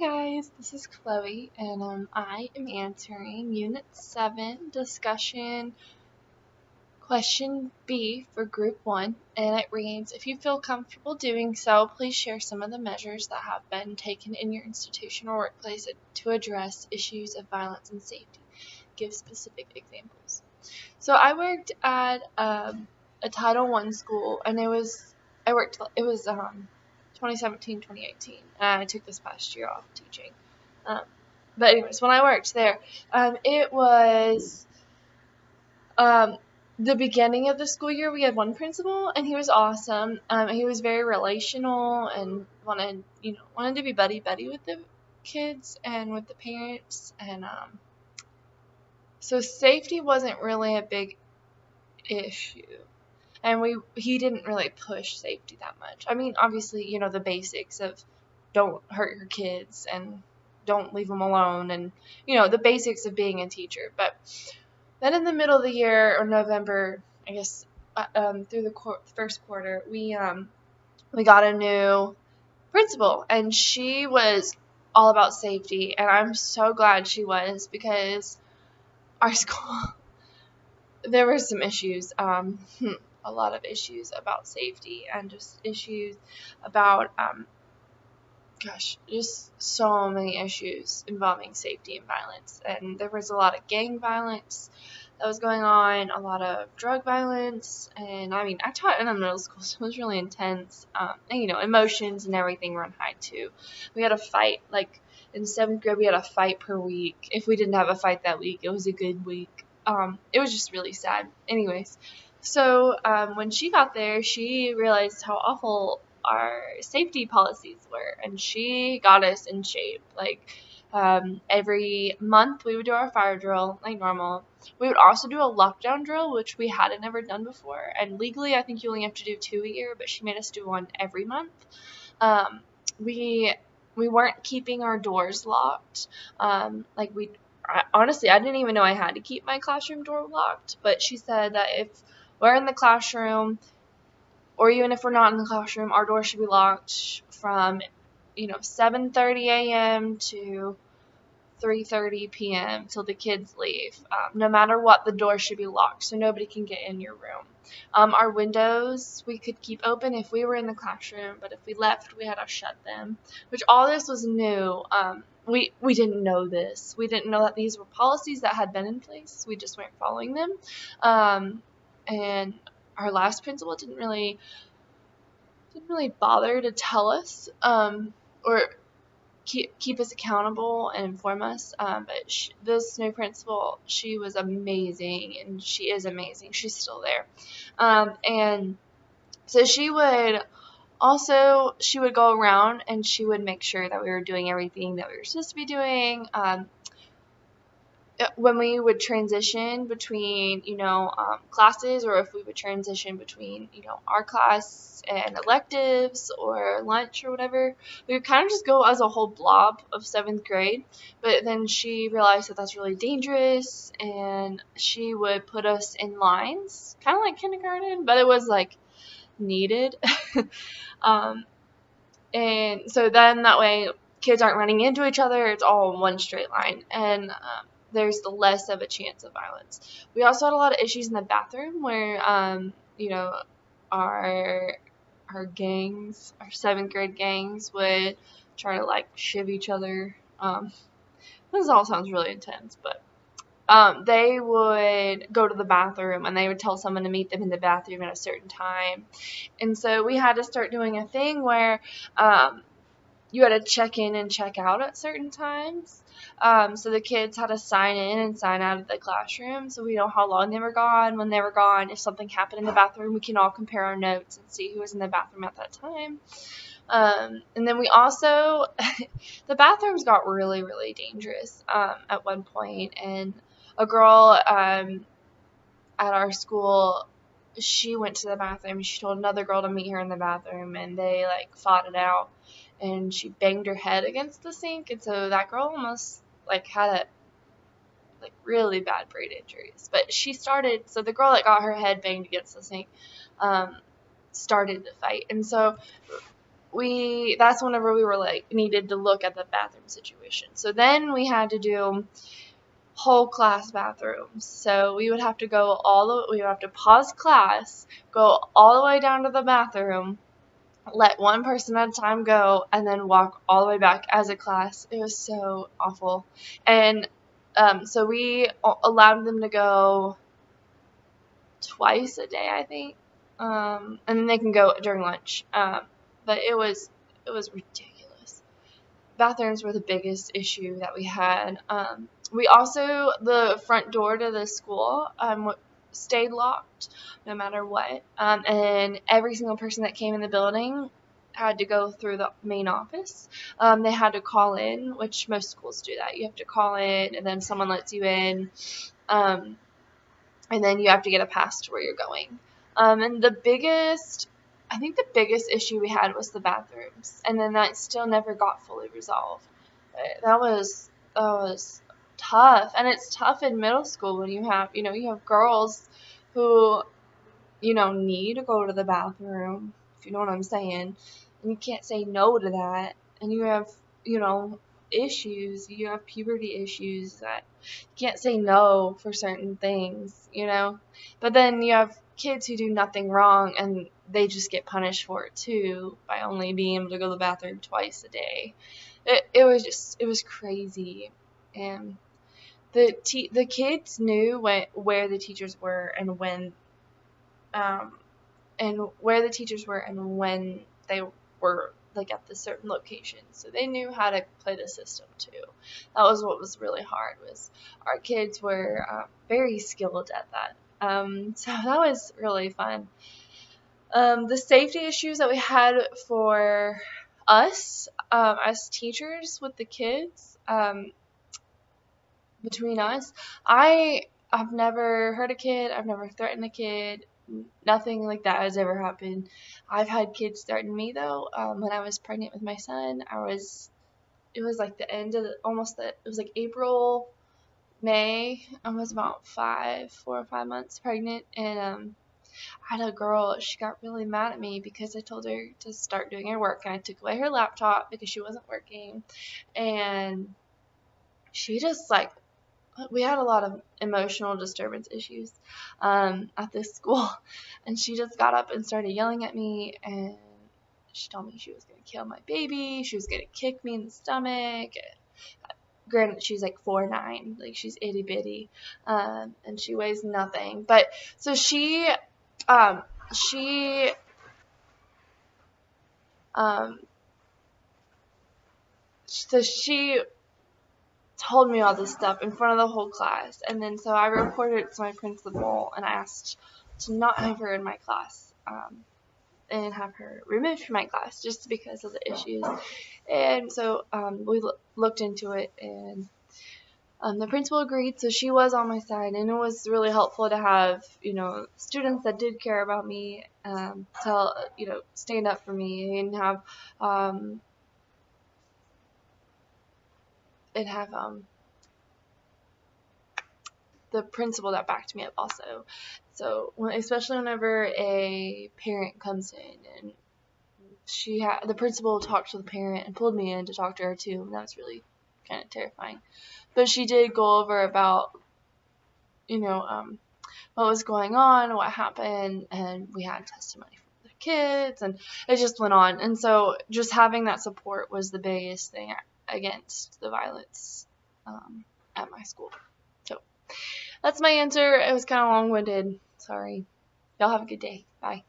guys, this is Chloe, and I am answering Unit 7 discussion question B for Group 1, and it reads, if you feel comfortable doing so, please share some of the measures that have been taken in your institution or workplace to address issues of violence and safety. Give specific examples. So I worked at a Title I school, and it was 2017, 2018, and I took this past year off teaching. But anyways, when I worked there, it was the beginning of the school year. We had one principal, and he was awesome. He was very relational and wanted to be buddy with the kids and with the parents, and so safety wasn't really a big issue. And he didn't really push safety that much. I mean, obviously, the basics of don't hurt your kids and don't leave them alone, and the basics of being a teacher. But then in the middle of the year, or November, I guess, through the first quarter, we got a new principal, and she was all about safety, and I'm so glad she was, because our school, there were some issues, a lot of issues about safety, and just issues about, just so many issues involving safety and violence. And there was a lot of gang violence that was going on, a lot of drug violence, and I taught in a middle school, so it was really intense, and emotions and everything run high too. We had a fight, like in 7th grade, we had a fight per week. If we didn't have a fight that week, it was a good week. It was just really sad. Anyways, so when she got there, she realized how awful our safety policies were, and she got us in shape. Like, every month we would do our fire drill like normal. We would also do a lockdown drill, which we hadn't never done before, and legally I think you only have to do 2 a year, but she made us do one every month. We weren't keeping our doors locked. Honestly, I didn't even know I had to keep my classroom door locked, but she said that if we're in the classroom, or even if we're not in the classroom, our door should be locked from 7:30 a.m. to 3:30 p.m. till the kids leave. No matter what, the door should be locked so nobody can get in your room. Our windows we could keep open if we were in the classroom, but if we left, we had to shut them. Which all this was new. We didn't know this. We didn't know that these were policies that had been in place. We just weren't following them. And our last principal didn't really bother to tell us or keep us accountable and inform us. But this new principal, she was amazing, and she is amazing. She's still there. And so she would go around, and she would make sure that we were doing everything that we were supposed to be doing. When we would transition between, classes, or if we would transition between, our class and electives or lunch or whatever, we would kind of just go as a whole blob of 7th grade. But then she realized that that's really dangerous, and she would put us in lines, kind of like kindergarten, but it was like needed. And so then that way kids aren't running into each other. It's all one straight line, and there's the less of a chance of violence. We also had a lot of issues in the bathroom where, our gangs, our 7th grade gangs, would try to shiv each other. This all sounds really intense, but they would go to the bathroom, and they would tell someone to meet them in the bathroom at a certain time. And so we had to start doing a thing where you had to check in and check out at certain times. So the kids had to sign in and sign out of the classroom, so we know how long they were gone, when they were gone. If something happened in the bathroom, we can all compare our notes and see who was in the bathroom at that time. And then we also, the bathrooms got really, really dangerous at one point, and a girl at our school, she went to the bathroom, and she told another girl to meet her in the bathroom, and they fought it out, and she banged her head against the sink, and so that girl almost had a really bad brain injuries. But so the girl that got her head banged against the sink started the fight. And so that's whenever we were like needed to look at the bathroom situation. So then we had to do whole class bathrooms. So we would have to we would have to pause class, go all the way down to the bathroom, let one person at a time go, and then walk all the way back as a class. It was so awful. And so we allowed them to go twice a day, I think. And then they can go during lunch. But it was ridiculous. Bathrooms were the biggest issue that we had. We also, the front door to the school stayed locked no matter what. And every single person that came in the building had to go through the main office. They had to call in, which most schools do that. You have to call in, and then someone lets you in. And then you have to get a pass to where you're going. And I think the biggest issue we had was the bathrooms, and then that still never got fully resolved. That was tough, and it's tough in middle school when you have girls who need to go to the bathroom, if you know what I'm saying, and you can't say no to that, and you have issues, you have puberty issues that you can't say no for certain things, but then you have kids who do nothing wrong and they just get punished for it too by only being able to go to the bathroom twice a day. It was crazy. And the kids knew where the teachers were and when they were like at the certain location, so they knew how to play the system too. That was what was really hard, was our kids were very skilled at that. So that was really fun. The safety issues that we had for us as teachers with the kids, between us, I've never hurt a kid, I've never threatened a kid. Nothing like that has ever happened. I've had kids threaten me though. When I was pregnant with my son, it was like the end of it was like April, May. I was about 4 or 5 months pregnant, and I had a girl, she got really mad at me because I told her to start doing her work, and I took away her laptop because she wasn't working, and she just we had a lot of emotional disturbance issues at this school, and she just got up and started yelling at me, and she told me she was going to kill my baby, she was going to kick me in the stomach. Granted, she's like 4'9", like she's itty bitty, and she weighs nothing, but so she told me all this stuff in front of the whole class, and then so I reported it to my principal, and I asked to not have her in my class, and have her removed from my class just because of the issues. And so we looked into it, and the principal agreed, so she was on my side, and it was really helpful to have students that did care about me, stand up for me, and have the principal that backed me up also. So especially whenever a parent comes in, and the principal talked to the parent and pulled me in to talk to her too, and that was really kind of terrifying. But she did go over about what was going on, what happened, and we had testimony from the kids, and it just went on. And so just having that support was the biggest thing against the violence at my school. So that's my answer. It was kind of long-winded. Sorry. Y'all have a good day. Bye.